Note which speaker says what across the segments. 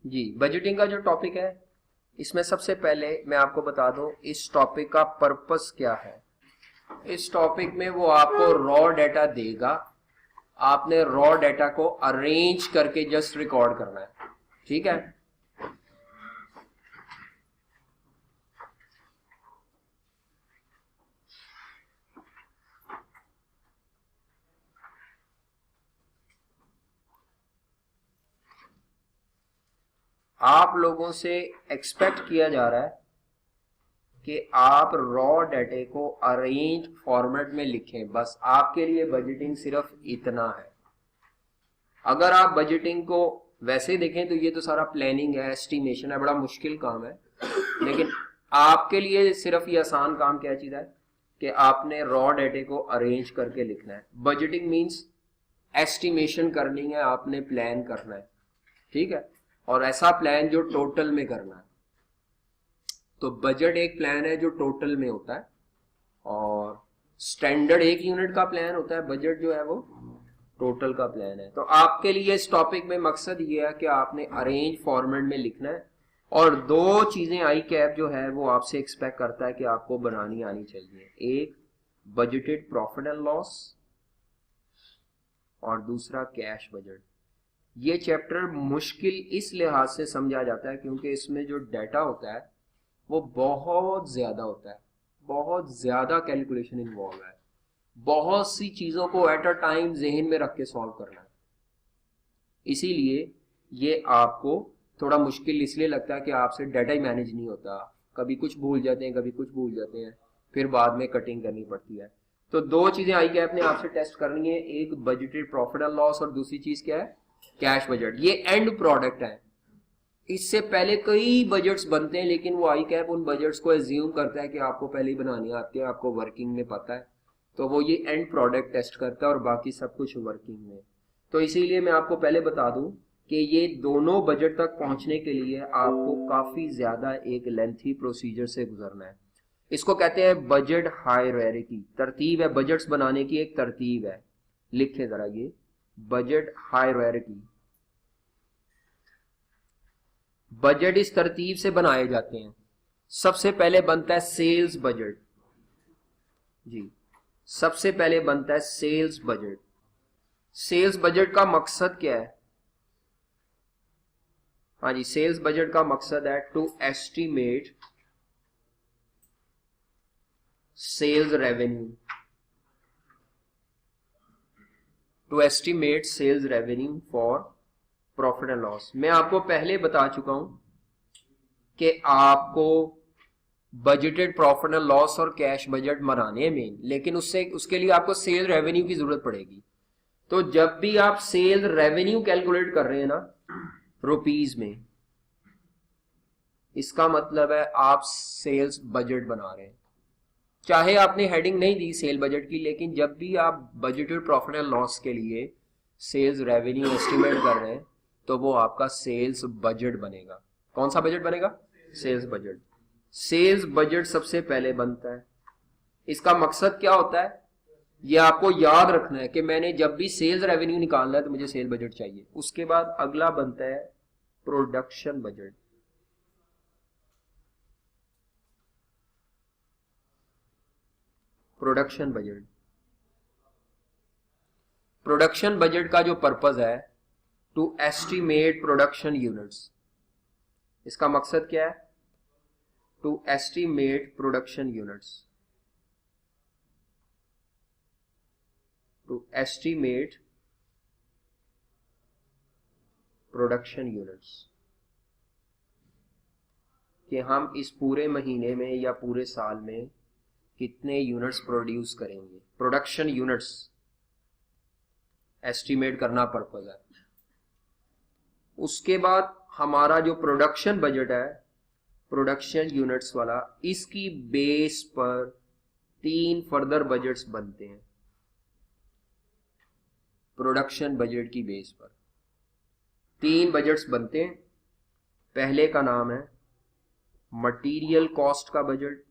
Speaker 1: जी, budgeting का जो topic है इसमें सबसे पहले मैं आपको बता दूं इस टॉपिक का पर्पस क्या है। इस टॉपिक में वो आपको रॉ डेटा देगा, आपने रॉ डेटा को अरेंज करके जस्ट रिकॉर्ड करना है। ठीक है, आप लोगों से एक्सपेक्ट किया जा रहा है कि आप रॉ डेटे को अरेंज फॉर्मेट में लिखें। बस आपके लिए बजटिंग सिर्फ इतना है। अगर आप बजटिंग को वैसे देखें तो ये तो सारा प्लानिंग है, एस्टिमेशन है, बड़ा मुश्किल काम है। लेकिन आपके लिए सिर्फ ये आसान काम क्या चीज है कि आपने रॉ डेटे को अरेंज करके लिखना है। बजटिंग मींस एस्टिमेशन करनी है, आपने प्लान करना है। ठीक है, और ऐसा प्लान जो टोटल में करना है। तो बजट एक प्लान है जो टोटल में होता है, और स्टैंडर्ड एक यूनिट का प्लान होता है। बजट जो है वो टोटल का प्लान है। तो आपके लिए इस टॉपिक में मकसद ये है कि आपने अरेंज फॉर्मेट में लिखना है, और दो चीजें आई कैप जो है वो आपसे एक्सपेक्ट करता है कि आपको बनानी आनी चाहिए। एक बजटेड प्रॉफिट एंड लॉस, और दूसरा कैश बजट। ये चैप्टर मुश्किल इस लिहाज से समझा जाता है क्योंकि इसमें जो डाटा होता है वो बहुत ज्यादा होता है, बहुत ज्यादा कैलकुलेशन इन्वॉल्व है, बहुत सी चीजों को एट अ टाइम जहन में रख के सॉल्व करना है। इसीलिए ये आपको थोड़ा मुश्किल इसलिए लगता है कि आपसे डाटा ही मैनेज नहीं होता। कभी कुछ भूल जाते हैं, कभी कुछ भूल जाते हैं, फिर बाद में कटिंग करनी पड़ती है। तो दो चीजें आई कैप ने आपसे टेस्ट करनी है, एक बजटेड प्रॉफिट एंड लॉस, और दूसरी चीज क्या है, कैश बजट। ये एंड प्रोडक्ट है। इससे पहले कई बजट्स बनते हैं, लेकिन वो आई कैप उन बजट्स को एज्यूम करता है कि आपको पहले ही बनानी आती है, आपको वर्किंग में पता है। तो वो ये एंड प्रोडक्ट टेस्ट करता है और बाकी सब कुछ वर्किंग में। तो इसीलिए मैं आपको पहले बता दूं कि ये दोनों बजट तक पहुंचने के लिए आपको काफी ज्यादा एक लेंथी प्रोसीजर से गुजरना है। इसको कहते हैं बजट हायरार्की। तरतीब है, बजट्स बनाने की एक तरतीब है। लिखे जरा ये बजट हायरार्की। बजट इस तरतीब से बनाए जाते हैं। सबसे पहले बनता है सेल्स बजट। जी, सबसे पहले बनता है सेल्स बजट। सेल्स बजट का मकसद क्या है? हाँ जी, सेल्स बजट का मकसद है to estimate sales revenue, to estimate sales revenue for profit and loss. मैं आपको पहले बता चुका हूं कि आपको बजटेड प्रॉफिट एंड लॉस और कैश बजट बनाने में, लेकिन उसके लिए आपको सेल रेवेन्यू की जरूरत पड़ेगी। तो जब भी आप सेल रेवेन्यू कैलकुलेट कर रहे हैं ना रुपीज में, इसका मतलब है आप सेल्स बजट बना रहे हैं। चाहे आपने हेडिंग नहीं दी सेल बजट की, लेकिन जब भी आप बजटेड प्रॉफिट एंड लॉस के लिए सेल्स रेवेन्यू एस्टिमेट कर रहे हैं तो वो आपका सेल्स बजट बनेगा। कौन सा बजट बनेगा? Sales budget. सेल्स बजट सबसे पहले बनता है। इसका मकसद क्या होता है ये आपको याद रखना है कि मैंने जब भी सेल्स रेवेन्यू निकालना है तो मुझे सेल बजट चाहिए। उसके बाद अगला बनता है production budget. Production budget, production budget का जो पर्पस है टू एस्टिमेट प्रोडक्शन यूनिट्स। इसका मकसद क्या है? To estimate production units, to estimate production units, कि हम इस पूरे महीने में या पूरे साल में कितने यूनिट्स प्रोड्यूस करेंगे। प्रोडक्शन यूनिट्स एस्टिमेट करना पर्पस है। उसके बाद हमारा जो प्रोडक्शन बजट है, प्रोडक्शन यूनिट्स वाला, इसकी बेस पर 3 फर्दर बजट्स बनते हैं। प्रोडक्शन बजट की बेस पर 3 बजट्स बनते हैं। पहले का नाम है मटेरियल कॉस्ट का बजट,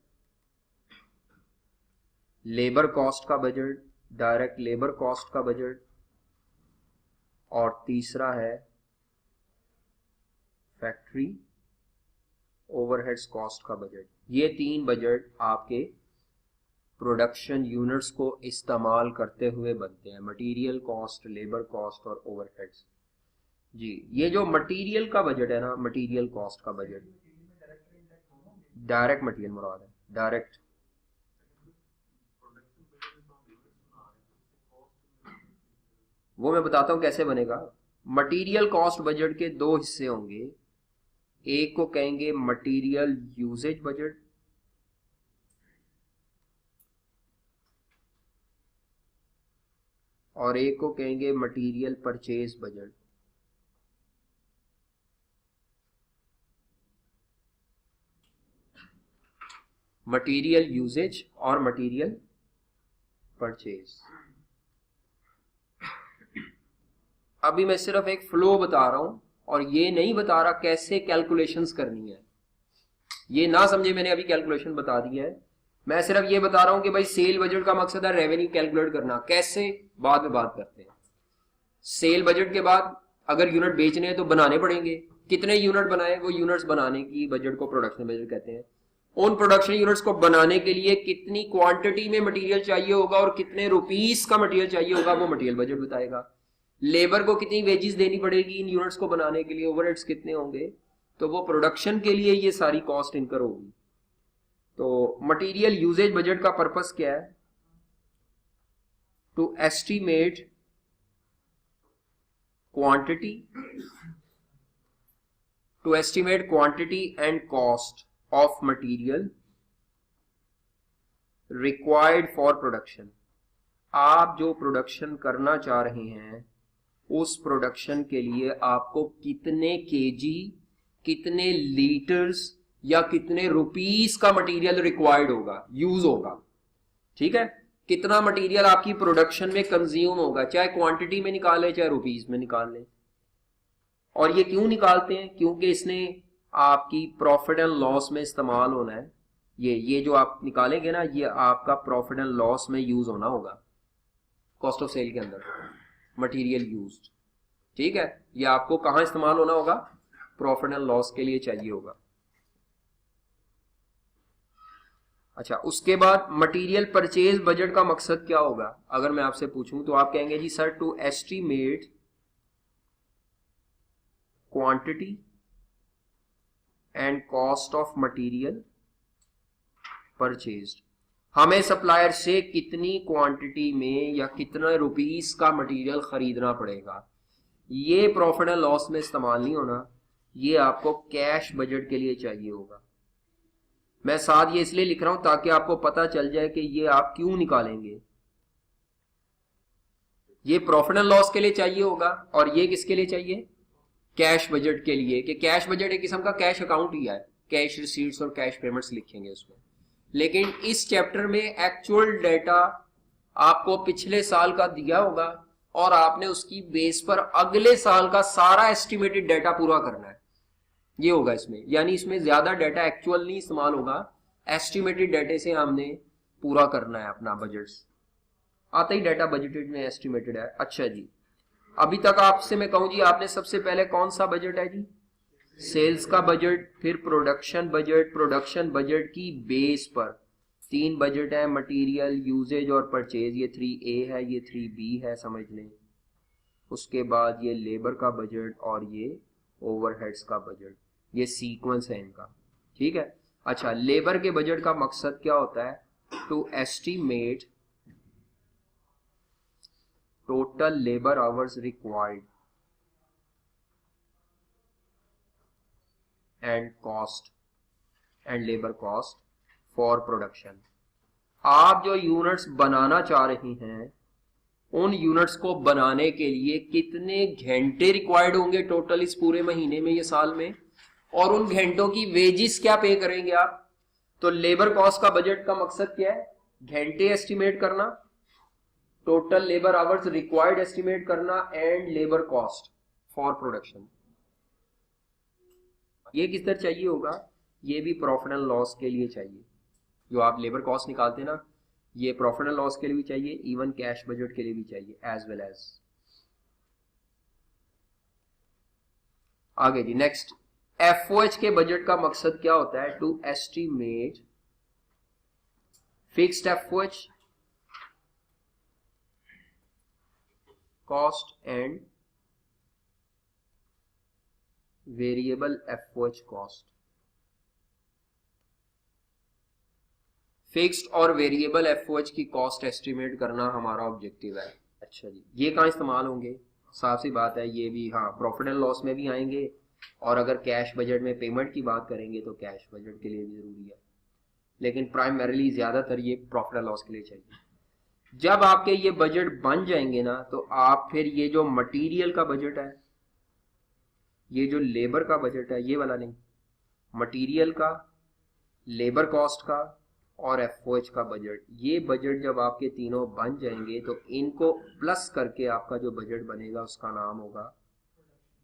Speaker 1: लेबर कॉस्ट का बजट, डायरेक्ट लेबर कॉस्ट का बजट, और तीसरा है फैक्ट्री ओवरहेड्स कॉस्ट का बजट। ये 3 बजट आपके प्रोडक्शन यूनिट्स को इस्तेमाल करते हुए बनते हैं, मटेरियल कॉस्ट, लेबर कॉस्ट और ओवरहेड्स। जी, ये जो मटेरियल का बजट है ना, मटेरियल कॉस्ट का बजट, डायरेक्ट मटेरियल मुराद है, डायरेक्ट। वो मैं बताता हूं कैसे बनेगा। मटेरियल कॉस्ट बजट के 2 हिस्से होंगे, एक को कहेंगे मटेरियल यूजेज बजट, और एक को कहेंगे material purchase budget. Material usage और मटेरियल परचेज। अभी मैं सिर्फ एक फ्लो बता रहा हूं और ये नहीं बता रहा कैसे कैलकुलेशंस करनी है, ये ना समझे मैंने अभी कैलकुलेशन बता दी है। मैं सिर्फ ये बता रहा हूं कि भाई सेल बजट का मकसद है रेवेन्यू कैलकुलेट करना, कैसे बाद में बात करते हैं। सेल बजट के बाद अगर यूनिट बेचने हैं तो बनाने पड़ेंगे, कितने यूनिट बनाए, वो यूनिट्स बनाने की बजट को प्रोडक्शन बजट कहते हैं। उन प्रोडक्शन यूनिट्स को बनाने के लिए कितनी क्वांटिटी में मटेरियल चाहिए होगा और कितने रुपीस का मटेरियल चाहिए होगा, वो मटेरियल बजट बताएगा। लेबर को कितनी वेजेस देनी पड़ेगी इन यूनिट्स को बनाने के लिए, ओवरहेड्स कितने होंगे, तो वो प्रोडक्शन के लिए ये सारी कॉस्ट इनकर होगी। तो मटेरियल यूजेज बजट का पर्पस क्या है? To estimate quantity and cost of material required for production. आप जो प्रोडक्शन करना चाह रहे हैं उस प्रोडक्शन के लिए आपको कितने केजी, कितने लीटर्स या कितने रुपीस का मटेरियल रिक्वायर्ड होगा, यूज होगा। ठीक है, कितना मटेरियल आपकी प्रोडक्शन में कंज्यूम होगा, चाहे क्वांटिटी में निकालें चाहे रुपीस में निकाल लें। और ये क्यों निकालते हैं? क्योंकि इसने आपकी प्रॉफिट एंड लॉस में इस्तेमाल होना है। ये जो आप निकालेंगे ना, ये आपका प्रॉफिट एंड लॉस में यूज होना होगा, कॉस्ट ऑफ सेल के अंदर मटेरियल यूज्ड। ठीक है, ये आपको कहां इस्तेमाल होना होगा? प्रॉफिट एंड लॉस के लिए चाहिए होगा। अच्छा, उसके बाद मटेरियल परचेज बजट का मकसद क्या होगा? अगर मैं आपसे पूछूं तो आप कहेंगे जी sir, to estimate quantity and cost of material purchased. हमें सप्लायर से कितनी क्वांटिटी में या कितना रुपीस का मटेरियल खरीदना पड़ेगा। ये प्रॉफिट एंड लॉस में इस्तेमाल नहीं होना, ये आपको कैश बजट के लिए चाहिए होगा। मैं साथ ये इसलिए लिख रहा हूं ताकि आपको पता चल जाए कि ये आप क्यों निकालेंगे। ये प्रॉफिट एंड लॉस के लिए चाहिए होगा और ये किसके लिए चाहिए? कैश बजट के लिए, कि कैश बजट एक किस्म का कैश अकाउंट ही है, कैश रिसीट्स और कैश पेमेंट्स लिखेंगे उसमें। लेकिन इस चैप्टर में एक्चुअल डेटा आपको पिछले साल का दिया होगा और आपने उसकी बेस पर अगले साल का सारा एस्टिमेटेड डेटा पूरा करना है, ये होगा इसमें। यानी इसमें ज्यादा डेटा एक्चुअल नहीं इस्तेमाल होगा, एस्टिमेटेड डेटा से हमने पूरा करना है अपना बजट्स। आता ही डेटा बजटेड में एस्टिमेटेड है। अच्छा जी, अभी तक आपसे मैं कहूं जी, आपने सबसे पहले कौन सा बजट है जी? सेल्स का बजट, फिर प्रोडक्शन बजट। प्रोडक्शन बजट की बेस पर 3 बजट है, मटेरियल यूजेज और परचेज। ये 3A है, ये 3B है, समझ लें। उसके बाद ये लेबर का बजट और ये ओवरहेड्स का बजट, ये सीक्वेंस है इनका। ठीक है, अच्छा, लेबर के बजट का मकसद क्या होता है? To estimate total labour hours required and cost and labour cost for production. आप जो यूनिट्स बनाना चाह रहे हैं उन यूनिट्स को बनाने के लिए कितने घंटे रिक्वायर्ड होंगे टोटल इस पूरे महीने में, ये साल में, और उन घंटों की वेजिस क्या पे करेंगे आप। तो लेबर कॉस्ट का बजट का मकसद क्या है? घंटे एस्टिमेट करना, total labour hours required estimate करना and labour cost for production. ये किस तरह चाहिए होगा? ये भी प्रॉफिट एंड लॉस के लिए चाहिए। जो आप लेबर कॉस्ट निकालते हैं ना, ये प्रॉफिट एंड लॉस के लिए भी चाहिए, इवन कैश बजट के लिए भी चाहिए एज वेल एज। आगे जी, नेक्स्ट, एफओएच के बजट का मकसद क्या होता है? To estimate fixed FOH cost and variable FOH cost. Fixed और वेरिएबल एफओएच की कॉस्ट एस्टिमेट करना हमारा ऑब्जेक्टिव है। अच्छा जी, ये कहाँ इस्तेमाल होंगे? साफ सी बात है, ये भी हाँ प्रॉफिट एंड लॉस में भी आएंगे, और अगर कैश बजट में पेमेंट की बात करेंगे तो कैश बजट के लिए भी जरूरी है, लेकिन प्राइमरीली ज्यादातर ये प्रॉफिट एंड लॉस के लिए चाहिए। जब आपके ये बजट बन जाएंगे ना, तो आप फिर ये जो मटेरियल का बजट है, ये जो लेबर का बजट है, ये वाला नहीं, मटेरियल का, लेबर कॉस्ट का और एफओएच का बजट, ये बजट जब आपके तीनों बन जाएंगे तो इनको प्लस करके आपका जो बजट बनेगा उसका नाम होगा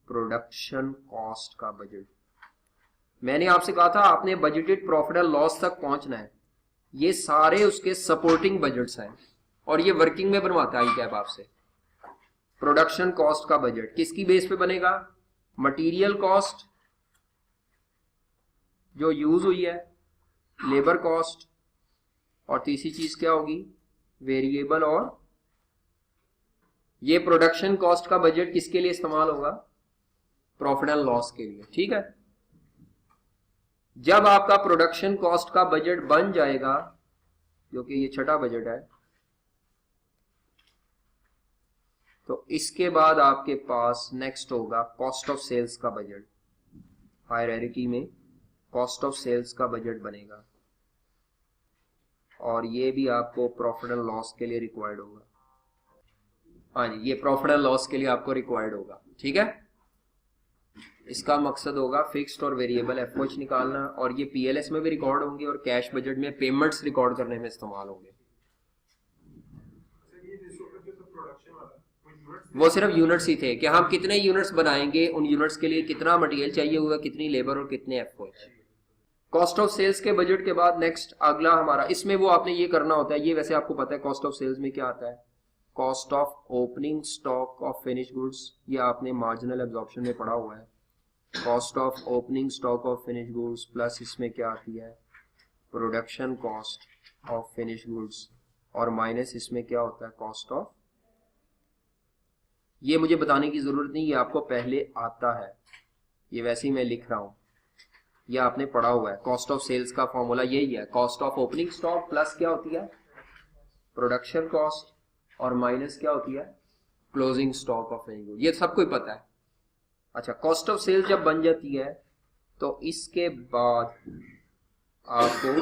Speaker 1: प्रोडक्शन कॉस्ट का बजट। मैंने आपसे कहा था आपने बजटेड प्रॉफिट एंड लॉस तक पहुंचना है, ये सारे उसके सपोर्टिंग बजट्स हैं, और ये वर्किंग में बनवाता है ICAP आपसे। प्रोडक्शन कॉस्ट का बजट किसकी बेस पे बनेगा? मटेरियल कॉस्ट जो यूज हुई है, लेबर कॉस्ट, और तीसरी चीज क्या होगी? वेरिएबल। और ये प्रोडक्शन कॉस्ट का बजट किसके लिए इस्तेमाल होगा? प्रॉफिट एंड लॉस के लिए। ठीक है, जब आपका प्रोडक्शन कॉस्ट का बजट बन जाएगा, जो कि ये छठा बजट है, तो इसके बाद आपके पास नेक्स्ट होगा कॉस्ट ऑफ सेल्स का बजट। हायरार्की में कॉस्ट ऑफ सेल्स का बजट बनेगा, और ये भी आपको प्रॉफिट एंड लॉस के लिए रिक्वायर्ड होगा। हाँ जी, ये प्रॉफिट एंड लॉस के लिए आपको रिक्वायर्ड होगा। ठीक है, इसका मकसद होगा फिक्स्ड और वेरिएबल एफओएच निकालना, और ये पीएलएस में भी रिकॉर्ड होंगे और कैश बजट में पेमेंट्स रिकॉर्ड करने में इस्तेमाल होंगे। वो सिर्फ यूनिट्स ही थे कि हम कितने यूनिट्स बनाएंगे, उन यूनिट्स के लिए कितना मटेरियल चाहिए होगा, कितनी लेबर और कितने एफओएच। कॉस्ट ऑफ सेल्स के बजट के बाद नेक्स्ट अगला हमारा, इसमें वो आपने ये करना होता है, ये वैसे आपको पता है कॉस्ट ऑफ सेल्स में क्या आता है, cost of opening stock of finish goods, ये आपने मार्जिनल एब्जॉर्प्शन में पढ़ा हुआ है। Cost of opening stock of finish goods plus इसमें क्या आती है? Production cost of finish goods, और माइनस इसमें क्या होता है? Cost of. ये मुझे बताने की जरूरत नहीं, ये आपको पहले आता है, ये वैसे ही मैं लिख रहा हूं, ये आपने पढ़ा हुआ है। कॉस्ट ऑफ सेल्स का फॉर्मूला यही है, cost of opening stock plus क्या होती है? प्रोडक्शन कॉस्ट, और माइनस क्या होती है? Closing stock of any good. ये सबको ही पता है। अच्छा, कॉस्ट ऑफ सेल्स जब बन जाती है तो इसके बाद आपको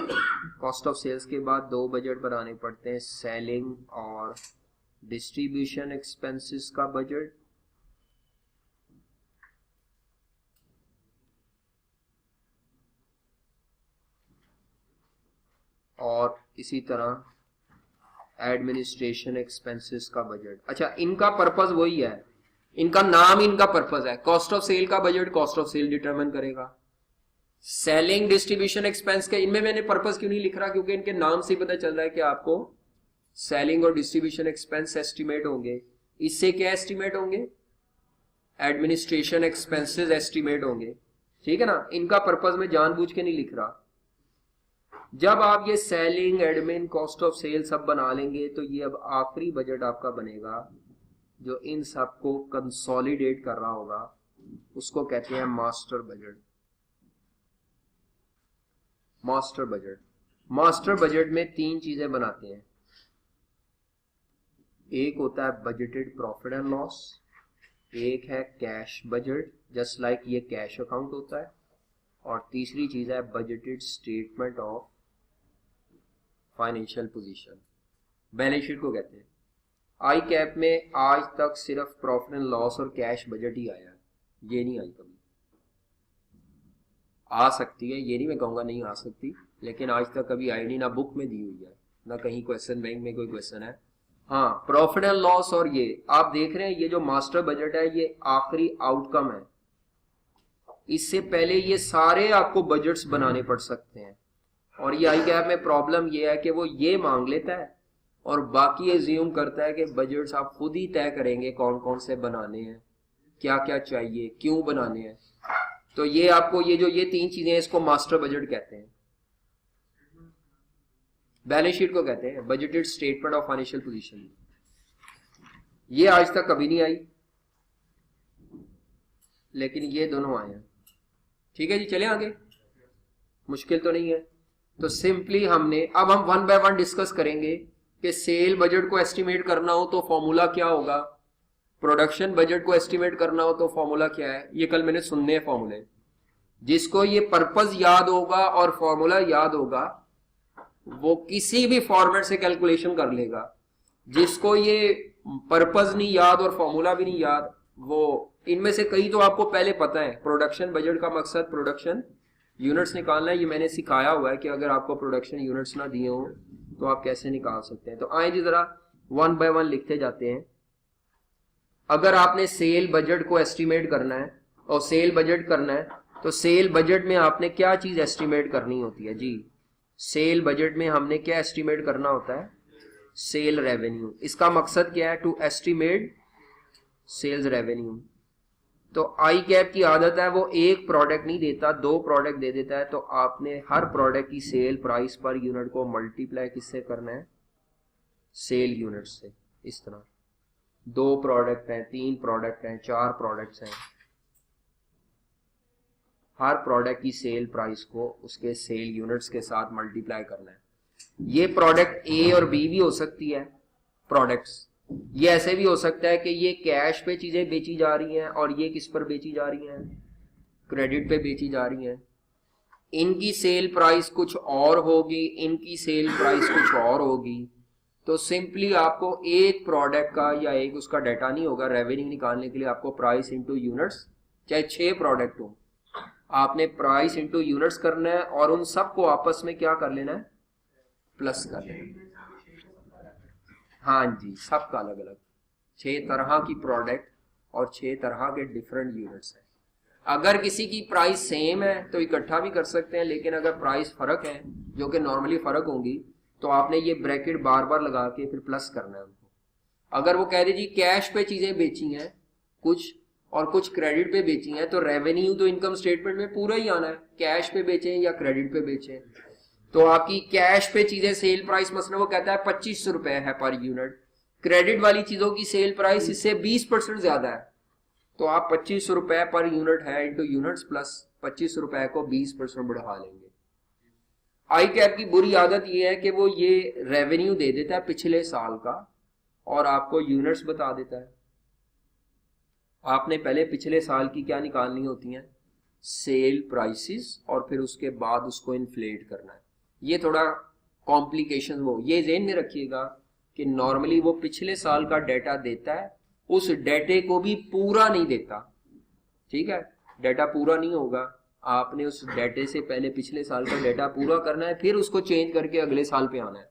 Speaker 1: कॉस्ट ऑफ सेल्स के बाद दो बजट बनाने पड़ते हैं, सेलिंग और डिस्ट्रीब्यूशन एक्सपेंसेस का बजट, और इसी तरह एडमिनिस्ट्रेशन एक्सपेंसेस का बजट। अच्छा, इनका पर्पस वही है, इनका नाम ही इनका पर्पस है। कॉस्ट ऑफ सेल का budget cost of sale determine करेगा। सेलिंग डिस्ट्रीब्यूशन एक्सपेंस के, इनमें मैंने पर्पस क्यों नहीं लिख रहा, क्योंकि इनके नाम से पता चल रहा है कि आपको सेलिंग और डिस्ट्रीब्यूशन एक्सपेंस एस्टिमेट होंगे। इससे क्या एस्टिमेट होंगे? एडमिनिस्ट्रेशन एक्सपेंसेस एस्टिमेट होंगे। ठीक है ना, इनका पर्पस मैं जानबूझ के नहीं लिख रहा। जब आप ये selling, admin, cost of sale सब बना लेंगे तो ये अब आखिरी बजट आपका बनेगा जो इन सबको कंसोलिडेट कर रहा होगा, उसको कहते हैं master budget. Master budget, master budget में तीन चीजें बनाते हैं। एक होता है बजटेड प्रॉफिट एंड लॉस, एक है कैश बजट जस्ट लाइक ये कैश अकाउंट होता है, और तीसरी चीज है budgeted statement of financial position, balance sheet को कहते हैं। ICAP में आज तक सिर्फ प्रॉफिट एंड लॉस और कैश बजट ही आया है, ये नहीं आई कभी। आ सकती है, ये नहीं मैं कहूँगा नहीं आ सकती, लेकिन आज तक कभी आई नहीं, ना बुक में दी हुई है, ना कहीं क्वेश्चन बैंक में कोई क्वेश्चन है। हाँ, प्रॉफिट एंड लॉस और ये आप देख रहे हैं, ये जो मास्टर बजट है ये आखिरी आउटकम है। इससे पहले ये सारे आपको बजट्स बनाने पड़ सकते हैं, और ये ICAP में प्रॉब्लम ये है कि वो ये मांग लेता है और बाकी एज्यूम करता है कि बजट्स आप खुद ही तय करेंगे कौन कौन से बनाने हैं, क्या क्या चाहिए, क्यों बनाने हैं। तो ये आपको ये तीन चीजें हैं, इसको मास्टर बजट कहते हैं। बैलेंस शीट को कहते हैं budgeted statement of financial position. ये आज तक कभी नहीं आई, लेकिन ये दोनों आए हैं। ठीक है जी, चले आगे, मुश्किल तो नहीं है। तो सिंपली हमने, अब हम वन बाय वन डिस्कस करेंगे कि सेल बजट को एस्टिमेट करना हो तो फॉर्मूला क्या होगा, प्रोडक्शन बजट को एस्टिमेट करना हो तो फॉर्मूला क्या है। ये कल मैंने सुनने हैं फॉर्मूले। जिसको ये पर्पस याद होगा और फॉर्मूला याद होगा वो किसी भी फॉर्मेट से कैलकुलेशन कर लेगा। जिसको ये पर्पस नहीं याद और फॉर्मूला भी नहीं याद, वो इनमें से कई तो आपको पहले पता है। प्रोडक्शन बजट का मकसद प्रोडक्शन यूनिट्स निकालना है, ये मैंने सिखाया हुआ है कि अगर आपको प्रोडक्शन यूनिट्स ना दिए हो तो आप कैसे निकाल सकते हैं। तो आए जी जरा वन बाय वन लिखते जाते हैं। अगर आपने सेल बजट को एस्टिमेट करना है और सेल बजट करना है तो सेल बजट में आपने क्या चीज एस्टिमेट करनी होती है जी। सेल बजट में हमने क्या एस्टिमेट करना होता है, सेल रेवेन्यू। इसका मकसद क्या है, टू एस्टिमेट सेल्स रेवेन्यू। तो आई कैप की आदत है वो एक प्रोडक्ट नहीं देता, दो प्रोडक्ट दे देता है। तो आपने हर प्रोडक्ट की सेल प्राइस पर यूनिट को मल्टीप्लाई किससे करना है, सेल यूनिट से। इस तरह दो प्रोडक्ट हैं, तीन प्रोडक्ट हैं, चार प्रोडक्ट्स हैं, हर प्रोडक्ट की सेल प्राइस को उसके सेल यूनिट्स के साथ मल्टीप्लाई करना है। ये प्रोडक्ट ए और बी भी हो सकती है प्रोडक्ट्स। ये ऐसे भी हो सकता है कि ये कैश पे चीजें बेची जा रही हैं और ये किस पर बेची जा रही हैं, क्रेडिट पे बेची जा रही हैं। इनकी सेल प्राइस कुछ और होगी, इनकी सेल प्राइस कुछ और होगी। तो सिंपली आपको एक प्रोडक्ट का या एक उसका डाटा नहीं होगा, रेवेन्यू निकालने के लिए आपको प्राइस इंटू यूनिट्स, चाहे 6 प्रोडक्ट हो, आपने प्राइस इंटू यूनिट्स करना है और उन सबको आपस में क्या कर लेना है, प्लस कर लेना। हाँ जी, सबका अलग अलग 6 तरह की प्रोडक्ट और 6 तरह के डिफरेंट यूनिट्स हैं। अगर किसी की प्राइस सेम है तो इकट्ठा भी कर सकते हैं, लेकिन अगर प्राइस फर्क है, जो कि नॉर्मली फर्क होंगी, तो आपने ये ब्रैकेट बार बार लगा के फिर प्लस करना है उनको। अगर वो कह दे जी कैश पे चीजें बेची हैं कुछ और कुछ क्रेडिट पे बेची हैं, तो रेवेन्यू तो इनकम स्टेटमेंट में पूरा ही आना है, कैश पे बेचे या क्रेडिट पे बेचे। तो आपकी कैश पे चीजें सेल प्राइस मसलन वो कहता है 2500 रुपए है पर यूनिट, क्रेडिट वाली चीजों की सेल प्राइस इससे 20% ज्यादा है, तो आप 2500 रुपए पर यूनिट है इंटू यूनिट्स प्लस 2500 रुपए को 20% बढ़ा लेंगे। आई कैप की बुरी आदत ये है कि वो ये रेवेन्यू दे देता है पिछले साल का और आपको यूनिट्स बता देता है। आपने पहले पिछले साल की क्या निकालनी होती है, सेल प्राइसेस, और फिर उसके बाद उसको इन्फ्लेट करना है। ये थोड़ा कॉम्प्लिकेशन वो ये ज़हन में रखिएगा कि नॉर्मली वो पिछले साल का डाटा देता है, उस डाटे को भी पूरा नहीं देता। ठीक है, डाटा पूरा नहीं होगा, आपने उस डाटे से पहले पिछले साल का डाटा पूरा करना है, फिर उसको चेंज करके अगले साल पे आना है।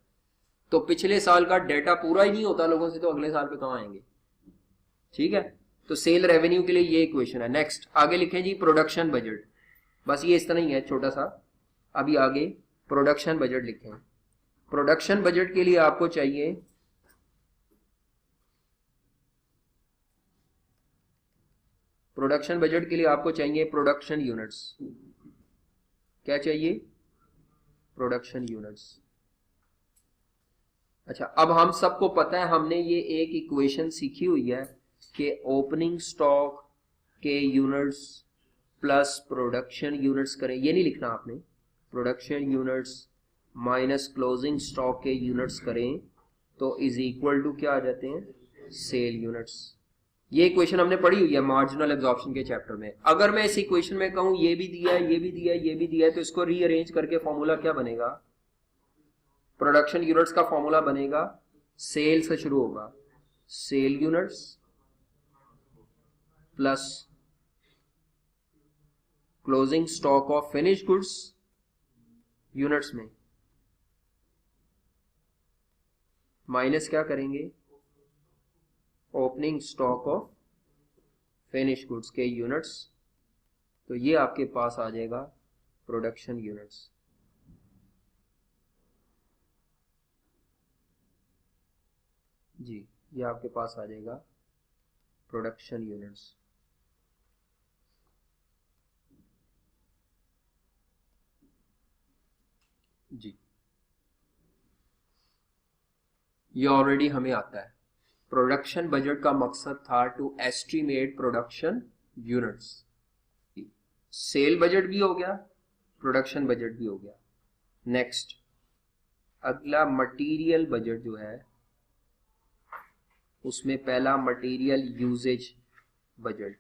Speaker 1: तो पिछले साल का डाटा पूरा ही नहीं होता लोगों से, तो अगले साल पे कहाँ आएंगे। ठीक है, तो सेल रेवेन्यू के लिए ये इक्वेशन है। नेक्स्ट आगे लिखें जी प्रोडक्शन बजट। बस ये इस तरह ही है छोटा सा। अभी आगे प्रोडक्शन बजट लिखें। प्रोडक्शन बजट के लिए आपको चाहिए प्रोडक्शन यूनिट्स। क्या चाहिए, प्रोडक्शन यूनिट्स। अच्छा, अब हम सबको पता है, हमने ये एक इक्वेशन सीखी हुई है कि ओपनिंग स्टॉक के यूनिट्स प्लस प्रोडक्शन यूनिट्स करें। ये नहीं लिखना आपने, production units minus closing stock के यूनिट्स करें तो इज इक्वल टू क्या आ जाते हैं, सेल यूनिट्स। ये इक्वेशन हमने पढ़ी हुई है मार्जिनल एब्जॉर्प्शन के चैप्टर में। अगर मैं इस इक्वेशन में कहूं ये भी दिया है, ये भी दिया है, ये भी दिया है, तो इसको रीअरेंज करके फॉर्मूला क्या बनेगा, प्रोडक्शन यूनिट्स का फॉर्मूला बनेगा, सेल से शुरू होगा, sale units plus closing stock of finish goods units में माइनस क्या करेंगे, opening stock of finish goods के यूनिट्स। तो ये आपके पास आ जाएगा प्रोडक्शन यूनिट्स। जी, ये आपके पास आ जाएगा प्रोडक्शन यूनिट्स। जी ये ऑलरेडी हमें आता है। प्रोडक्शन बजट का मकसद था to estimate production units. Sale budget भी हो गया, प्रोडक्शन बजट भी हो गया। नेक्स्ट अगला मटेरियल बजट जो है, उसमें पहला material usage budget.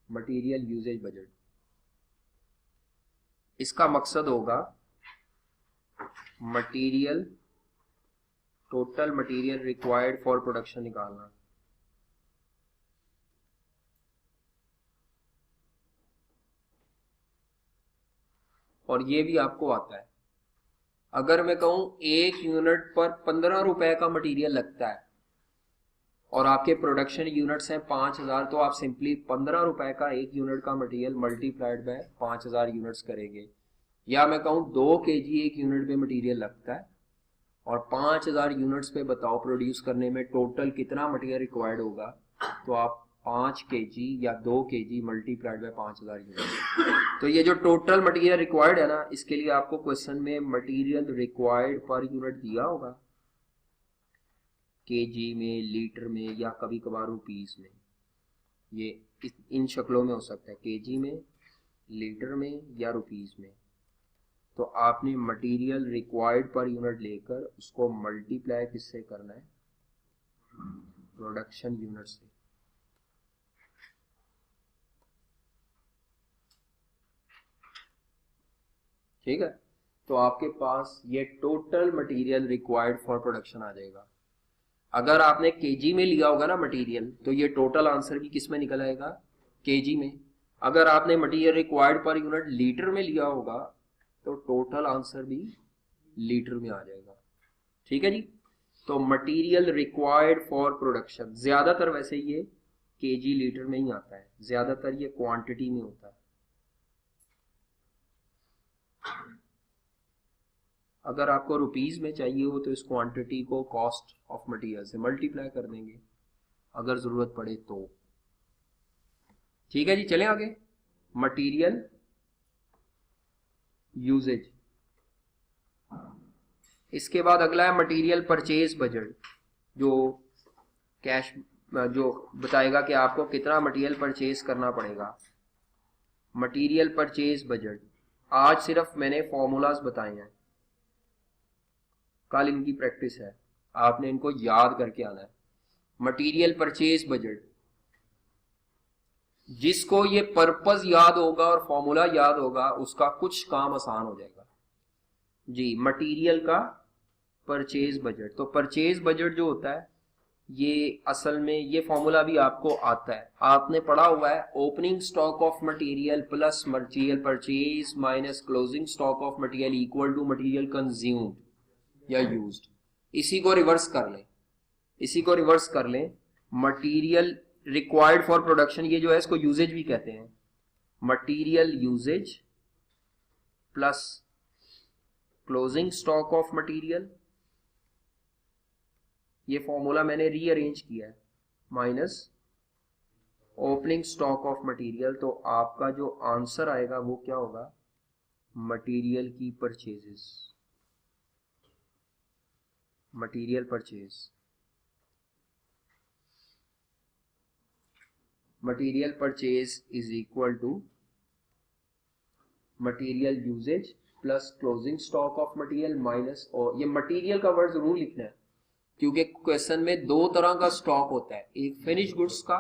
Speaker 1: Material usage budget, इसका मकसद होगा material, total material required for production निकालना। और ये भी आपको आता है। अगर मैं कहूं एक यूनिट पर 15 रुपए का मटेरियल लगता है और आपके प्रोडक्शन यूनिट्स हैं 5000, तो आप सिंपली 15 रुपए का एक यूनिट का मटेरियल मल्टीप्लाइड बाय 5000 यूनिट्स करेंगे। या मैं कहूं 2 kg एक यूनिट पे मटेरियल लगता है और 5000 यूनिट्स पे बताओ प्रोड्यूस करने में टोटल कितना मटेरियल रिक्वायर्ड होगा, तो आप 5 kg या 2 kg मल्टीप्लाइड बाय 5000 यूनिट। तो ये जो टोटल मटेरियल रिक्वायर्ड है ना, इसके लिए आपको क्वेश्चन में मटेरियल रिक्वायर्ड पर यूनिट दिया होगा, केजी में, लीटर में या कभी कभार रुपीस में। ये इन शक्लों में हो सकता है, केजी में, लीटर में या रुपीस में। तो आपने मटेरियल रिक्वायर्ड पर यूनिट लेकर उसको मल्टीप्लाई किससे करना है, प्रोडक्शन यूनिट से। ठीक है, तो आपके पास ये total material required for production आ जाएगा। अगर आपने केजी में लिया होगा ना मटेरियल, तो ये टोटल आंसर भी किस में निकल आएगा, केजी में। अगर आपने material required per unit litre में लिया होगा, तो टोटल आंसर भी लीटर में आ जाएगा। ठीक है जी। तो मटेरियल रिक्वायर्ड फॉर प्रोडक्शन, ज्यादातर वैसे ये केजी लीटर में ही आता है, ज्यादातर ये क्वांटिटी में होता है। अगर आपको रुपीस में चाहिए हो तो इस क्वांटिटी को कॉस्ट ऑफ मटेरियल से मल्टीप्लाई कर देंगे अगर जरूरत पड़े तो। ठीक है जी, चलें आगे। मटेरियल यूजेज, इसके बाद अगला है मटेरियल परचेज बजट, जो कैश जो बताएगा कि आपको कितना मटेरियल परचेज करना पड़ेगा। मटेरियल परचेज बजट, आज सिर्फ मैंने फॉर्मूलाज बताए हैं, कल इनकी प्रैक्टिस है, आपने इनको याद करके आना है। मटेरियल परचेज बजट, जिसको ये पर्पस याद होगा और फॉर्मूला याद होगा, उसका कुछ काम आसान हो जाएगा जी। मटेरियल का परचेज बजट, तो परचेज बजट जो होता है ये असल में ये फॉर्मूला भी आपको आता है, आपने पढ़ा हुआ है। Opening stock of material plus material purchase minus closing stock of material equal to material consumed या यूज्ड। इसी को रिवर्स कर लें, मटेरियल रिक्वायर्ड फॉर प्रोडक्शन, ये जो है इसको यूजेज भी कहते हैं। Material usage plus closing stock of material, ये फॉर्मूला मैंने रीअरेंज किया है, minus opening stock of material. तो आपका जो आंसर आएगा वो क्या होगा, मटेरियल की purchases, material purchase. Material purchase is equal to material usage plus closing stock of material minus, और ये मटेरियल का वर्ड जरूर लिखना है क्योंकि क्वेश्चन में दो तरह का स्टॉक होता है, एक फिनिश गुड्स का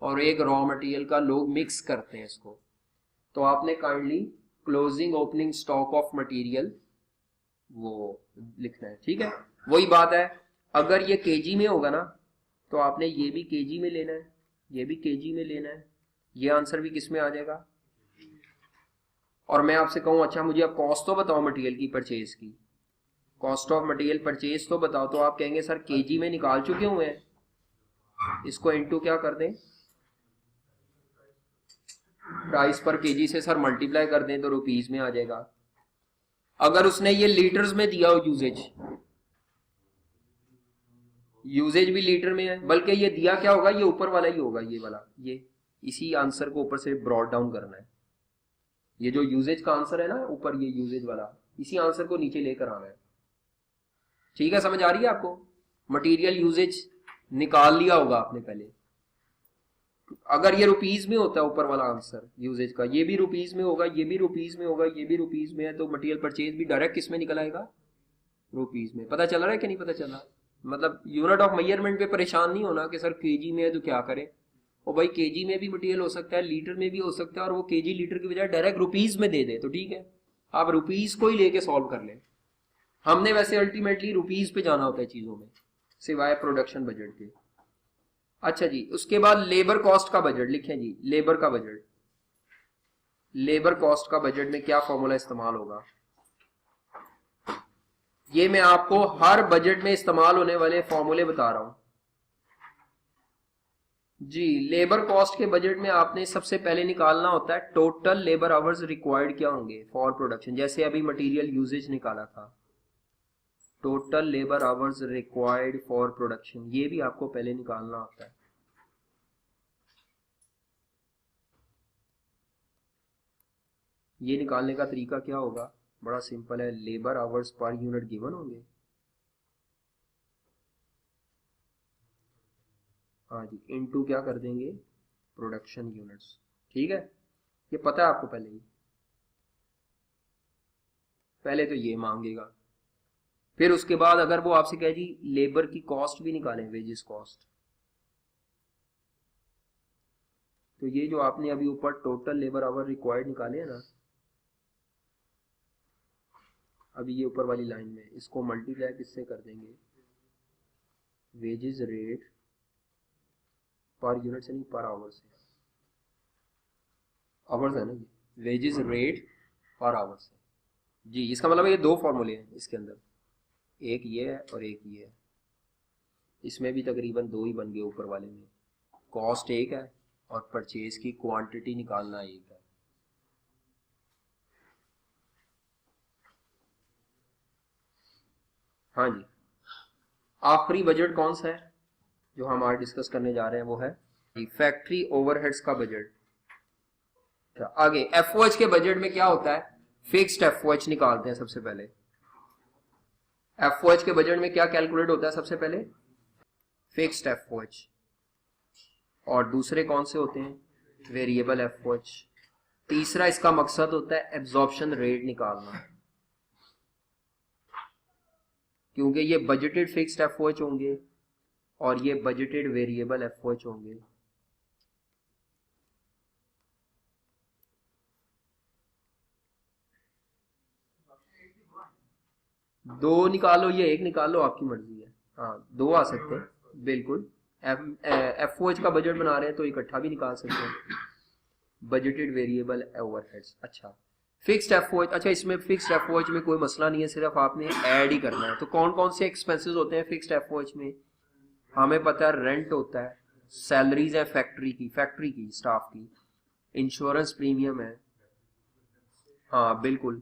Speaker 1: और एक रॉ मटेरियल का, लोग मिक्स करते हैं इसको। तो आपने kindly closing opening stock of material वो लिखना है। ठीक है, वही बात है, अगर ये केजी में होगा ना तो आपने ये भी केजी में लेना है, ये भी केजी में लेना है, ये आंसर भी किस में आ जाएगा। और मैं आपसे कहूं अच्छा मुझे अब कॉस्ट तो बताओ मटेरियल की परचेज की, कॉस्ट ऑफ मटेरियल परचेज तो बताओ, तो आप कहेंगे सर केजी में निकाल चुके हुए हैं, इसको इनटू क्या कर दें, प्राइस पर केजी से सर मल्टीप्लाई कर दें तो रुपीस में आ जाएगा। अगर उसने ये लीटर्स में दिया हो, यूजेज भी लीटर में है, बल्कि ये दिया क्या होगा, ये ऊपर वाला ही होगा, ये वाला, ये इसी आंसर को ऊपर से ब्रॉड डाउन करना है। ये जो यूजेज का आंसर है ना ऊपर, ये यूजेज वाला, इसी आंसर को नीचे लेकर आना है। ठीक है, समझ आ रही है आपको? मटेरियल यूजेज निकाल लिया होगा आपने पहले। अगर ये रुपीज में होता है ऊपर वाला आंसर यूजेज का, ये भी रुपीज में होगा, ये भी रुपीज में होगा, ये भी रुपीज में है, तो मटेरियल परचेज भी डायरेक्ट किस में निकल आएगा? रुपीज में। पता चल रहा है कि नहीं पता चल रहा? मतलब यूनिट ऑफ मेजरमेंट पे परेशान नहीं होना कि सर केजी में है तो क्या करें। और भाई केजी में भी मटेरियल हो सकता है, लीटर में भी हो सकता है, और वो केजी लीटर की बजाय डायरेक्ट रुपीज में दे दे तो ठीक है, आप रुपीज को ही लेके सॉल्व कर लें। हमने वैसे अल्टीमेटली रुपीज पे जाना होता है चीजों में, सिवाय प्रोडक्शन बजट के। अच्छा जी, उसके बाद लेबर कॉस्ट का बजट लिखें जी। लेबर का बजट, लेबर कॉस्ट का बजट में क्या फॉर्मूला इस्तेमाल होगा? ये मैं आपको हर बजट में इस्तेमाल होने वाले फॉर्मूले बता रहा हूं जी। लेबर कॉस्ट के बजट में आपने सबसे पहले निकालना होता है टोटल लेबर आवर्स रिक्वायर्ड क्या होंगे फॉर प्रोडक्शन। जैसे अभी मटेरियल यूजेज निकाला था, total labour hours required for production, ये भी आपको पहले निकालना होता है। ये निकालने का तरीका क्या होगा? बड़ा सिंपल है, labour hours per unit given होंगे। हाँ जी, इनटू क्या कर देंगे? Production units. ठीक है, ये पता है आपको पहले ही। पहले तो ये मांगेगा, फिर उसके बाद अगर वो आपसे कहे जी लेबर की कॉस्ट भी निकालें, वेजेस कॉस्ट, तो ये जो आपने अभी ऊपर टोटल लेबर आवर रिक्वायर्ड निकाले हैं ना, अभी ये ऊपर वाली लाइन में, इसको मल्टीप्लाई किससे कर देंगे? वेजेस रेट पर यूनिट से नहीं, पर आवर से। आवर्स है ना ये, वेजेस रेट पर आवर से जी। इसका मतलब ये दो फॉर्मूले हैं इसके अंदर, एक ये है और एक ये है। इसमें भी तकरीबन दो ही बन गए ऊपर वाले में। कॉस्ट एक है और परचेज की क्वांटिटी निकालना एक है। हाँ जी, आखिरी बजट कौन सा है जो हम आज डिस्कस करने जा रहे हैं? वो है फैक्ट्री ओवरहेड्स का बजट। आगे एफओएच के बजट में क्या होता है? फिक्स्ड एफओएच निकालते हैं सबसे पहले। एफओएच के बजट में क्या कैलकुलेट होता है सबसे पहले? Fixed FOH. और दूसरे कौन से होते हैं? Variable FOH. तीसरा इसका मकसद होता है एब्जॉर्प्शन रेट निकालना, क्योंकि ये बजटेड फिक्स्ड एफओएच होंगे और ये बजटेड वेरिएबल एफओएच होंगे। दो निकालो या एक निकालो, आपकी मर्जी है। हाँ, दो आ सकते हैं बिल्कुल। एफओएच का बजट बना रहे हैं तो इकट्ठा भी निकाल सकते हैं, बजटेड वेरिएबल ओवरहेड्स। अच्छा, फिक्स्ड एफओएच, अच्छा इसमें फिक्स्ड एफओएच में कोई मसला नहीं है, सिर्फ आपने ऐड ही करना है। तो कौन कौन से एक्सपेंसेस होते हैं फिक्स्ड एफओएच में? हमें पता है रेंट होता है, सैलरीज है फैक्ट्री की स्टाफ की, इंश्योरेंस प्रीमियम है, हाँ बिल्कुल,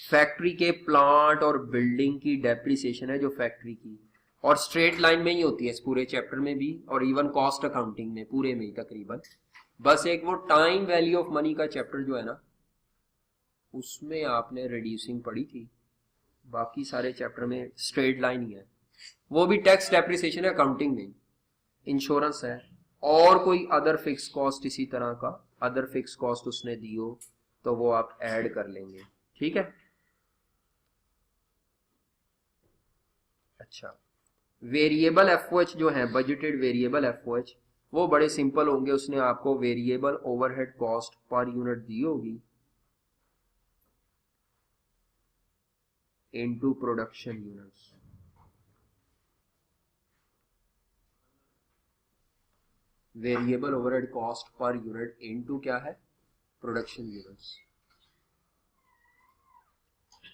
Speaker 1: फैक्ट्री के प्लांट और बिल्डिंग की डेप्रिसिएशन है जो फैक्ट्री की, और स्ट्रेट लाइन में ही होती है इस पूरे चैप्टर में भी, और इवन कॉस्ट अकाउंटिंग में पूरे में ही तकरीबन। बस एक वो टाइम वैल्यू ऑफ मनी का चैप्टर जो है ना, उसमें आपने रिड्यूसिंग पढ़ी थी, बाकी सारे चैप्टर में स्ट्रेट लाइन ही है। वो भी टैक्स डेप्रिसिएशन है अकाउंटिंग में, इंश्योरेंस है, और कोई अदर फिक्स कॉस्ट इसी तरह का अदर फिक्स कॉस्ट उसने दी हो तो वो आप ऐड कर लेंगे। ठीक है, अच्छा वेरिएबल एफओएच जो है, बजटेड वेरिएबल एफओएच, वो बड़े सिंपल होंगे। उसने आपको variable overhead cost per unit दी होगी into production units. Variable overhead cost per unit into क्या है? Production units.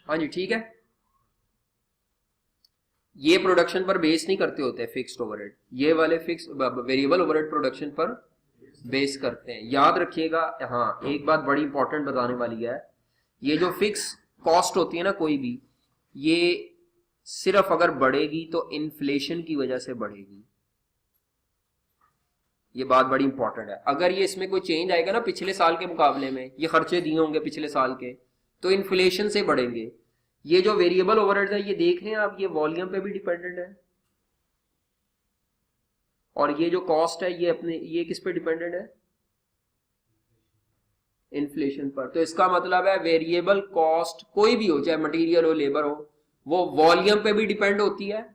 Speaker 1: हाँ जी, ठीक है। ये प्रोडक्शन पर बेस नहीं करते होते फिक्स्ड ओवरहेड, ये वाले फिक्स वेरिएबल ओवरहेड प्रोडक्शन पर बेस करते हैं, याद रखिएगा। हाँ, एक बात बड़ी इंपॉर्टेंट बताने वाली है, ये जो फिक्स कॉस्ट होती है ना कोई भी, ये सिर्फ अगर बढ़ेगी तो इन्फ्लेशन की वजह से बढ़ेगी। ये बात बड़ी इंपॉर्टेंट है। अगर ये इसमें कोई चेंज आएगा ना पिछले साल के मुकाबले में, ये खर्चे दिए होंगे पिछले साल के, तो इन्फ्लेशन से बढ़ेंगे। ये जो वेरिएबल ओवरहेड्स है ये देख रहे हैं आप, ये वॉल्यूम पे भी डिपेंडेंट है, और ये जो कॉस्ट है ये अपने ये किस पे डिपेंडेंट है, इन्फ्लेशन पर। तो इसका मतलब है वेरिएबल कॉस्ट कोई भी हो, चाहे मटेरियल हो लेबर हो, वो वॉल्यूम पे भी डिपेंड होती है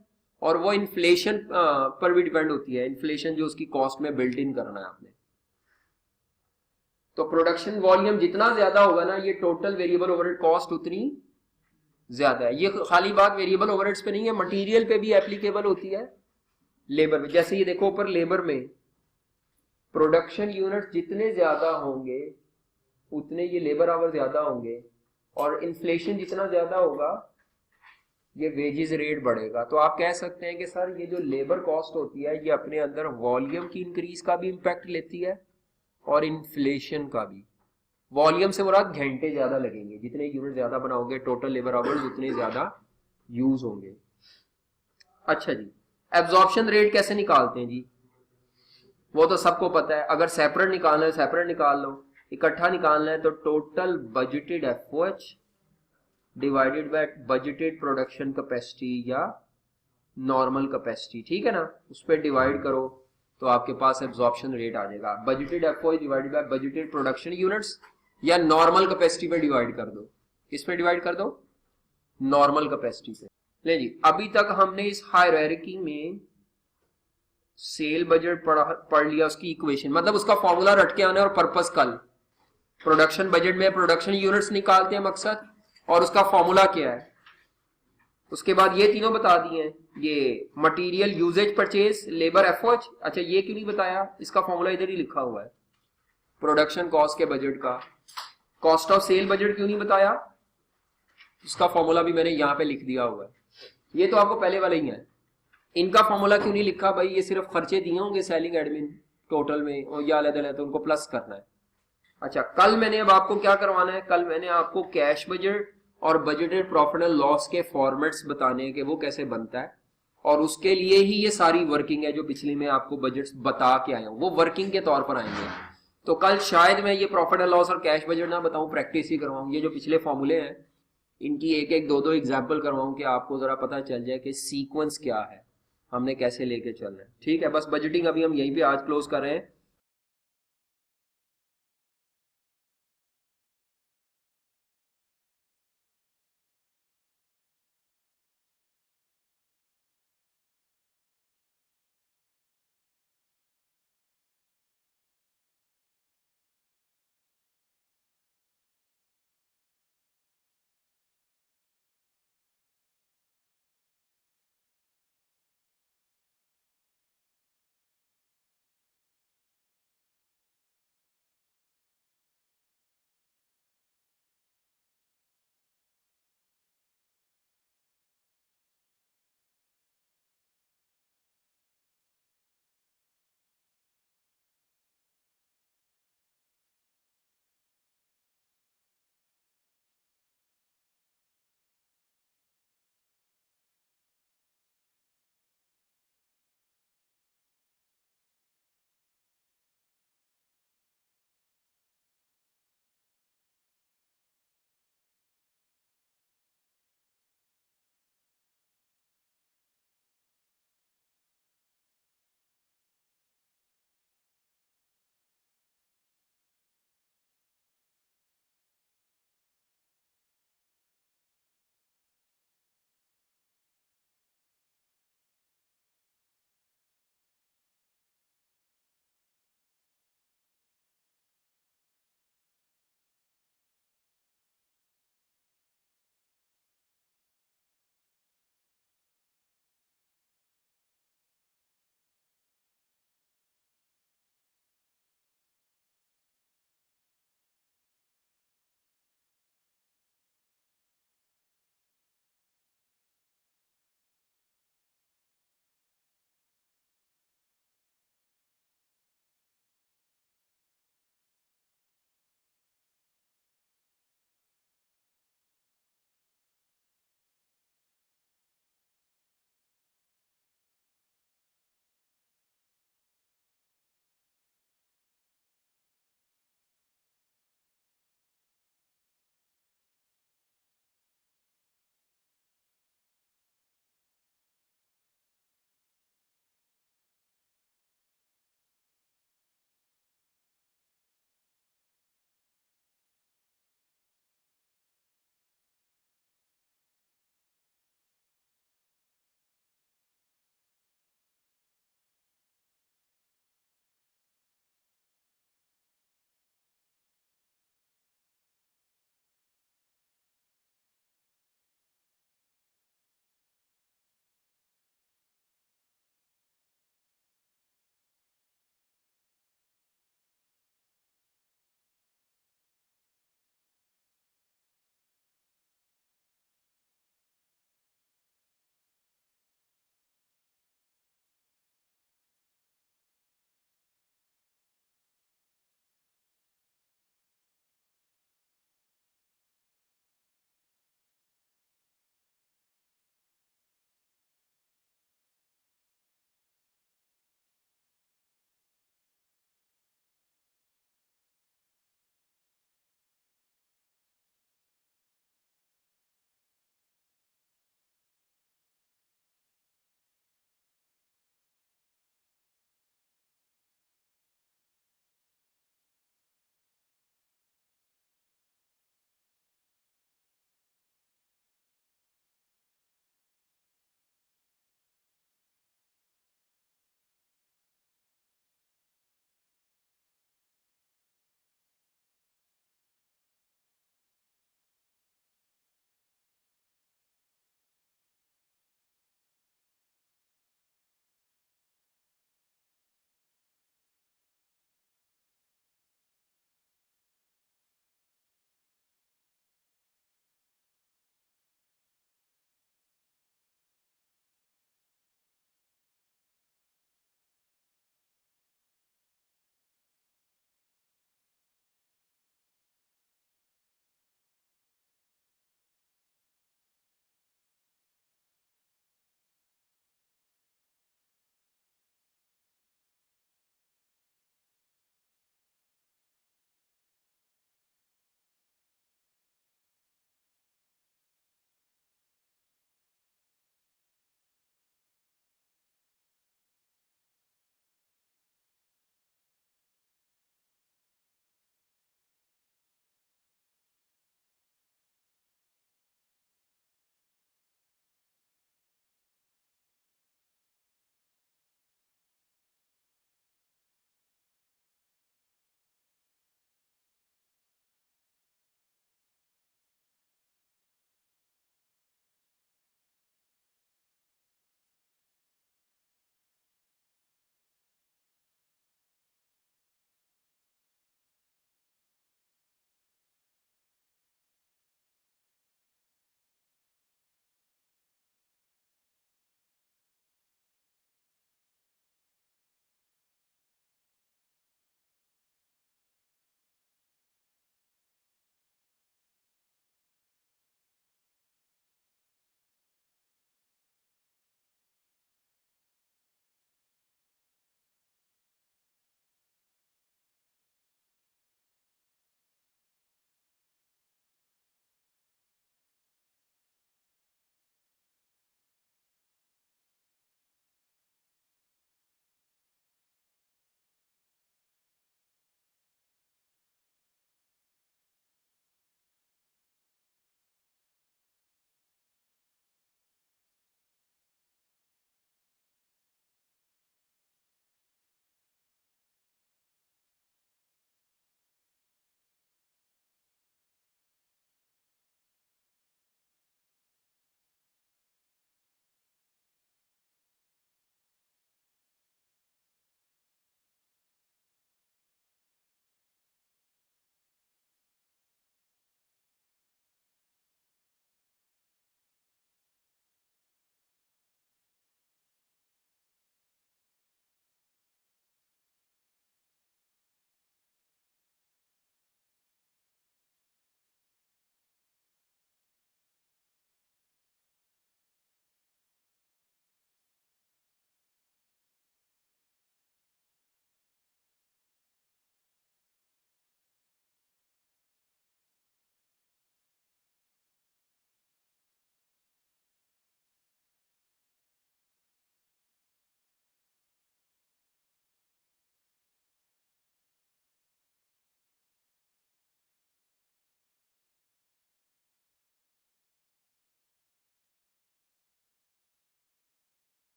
Speaker 1: और वो इन्फ्लेशन पर भी डिपेंड होती है। इन्फ्लेशन जो उसकी कॉस्ट में बिल्ट इन करना है आपने। तो प्रोडक्शन वॉल्यूम जितना ज्यादा होगा ना, ये टोटल वेरिएबल ओवरहेड कॉस्ट उतनी ज्यादा है। ये खाली बात वेरिएबल ओवरहेड्स पे नहीं है, मटेरियल पे भी एप्लीकेबल होती है, लेबर में। जैसे ये देखो ऊपर लेबर में प्रोडक्शन यूनिट जितने ज्यादा होंगे उतने ये लेबर आवर ज्यादा होंगे, और इन्फ्लेशन जितना ज्यादा होगा ये वेजेस रेट बढ़ेगा। तो आप कह सकते हैं कि सर ये जो लेबर कॉस्ट होती है ये अपने अंदर वॉल्यूम की इंक्रीज का भी इंपैक्ट लेती है और इन्फ्लेशन का भी। वॉल्यूम से मुराद घंटे ज्यादा लगेंगे, जितने यूनिट ज्यादा बनाओगे टोटल लेबर आवर्स उतने ज्यादा यूज होंगे। अच्छा जी, एब्जॉर्प्शन रेट कैसे निकालते हैं जी, वो तो सबको पता है। अगर सेपरेट निकालना है सेपरेट निकाल लो, इकट्ठा निकालना है तो total budgeted FOH divided by budgeted production capacity या नॉर्मल कैपेसिटी, ठीक है ना, उस पर डिवाइड करो तो आपके पास एब्जॉर्प्शन रेट आ जाएगा। Budgeted FOH divided by budgeted production units या नॉर्मल कैपेसिटी पे डिवाइड कर दो। किस पे डिवाइड कर दो, नॉर्मल कैपेसिटी पे। ले जी, अभी तक हमने इस हायरार्की में सेल बजट पढ़ लिया, उसकी इक्वेशन मतलब उसका फॉर्मूला रट के आना है, और पर्पस कल प्रोडक्शन बजट में प्रोडक्शन यूनिट्स निकालते हैं मकसद, और उसका फॉर्मूला क्या है। उसके बाद ये तीनों बता दिए हैं, ये material usage purchase labour FOH. अच्छा ये क्यों नहीं बताया, इसका फॉर्मूला इधर ही लिखा हुआ है, प्रोडक्शन कॉस्ट के बजट का। कॉस्ट ऑफ सेल बजट क्यों नहीं बताया, इसका फॉर्मूला भी मैंने यहाँ पे लिख दिया हुआ है, ये तो आपको पहले वाला ही है। इनका फॉर्मूला क्यों नहीं लिखा भाई, ये सिर्फ खर्चे दिए होंगे सेलिंग एडमिन टोटल में, और या अलग अलग तो उनको प्लस करना है। अच्छा कल मैंने अब आपको क्या करवाना है, कल मैंने आपको कैश बजट और बजटेड प्रॉफिट एंड लॉस के फॉर्मेट्स बताने हैं कि वो कैसे बनता है, और उसके लिए ही ये सारी वर्किंग है जो पिछली में आपको बजट्स बता के आया हूं, वो वर्किंग के तौर पर आएंगे। तो कल शायद मैं ये प्रॉफिट एंड लॉस और कैश बजट ना बताऊं, प्रैक्टिस ही करवाऊं। ये जो पिछले फॉर्मूले हैं इनकी एक एक दो दो एग्जाम्पल करवाऊं कि आपको जरा पता चल जाए कि सीक्वेंस क्या है, हमने कैसे लेके चलना है। ठीक है, बस बजटिंग अभी हम यहीं पे आज क्लोज कर रहे हैं।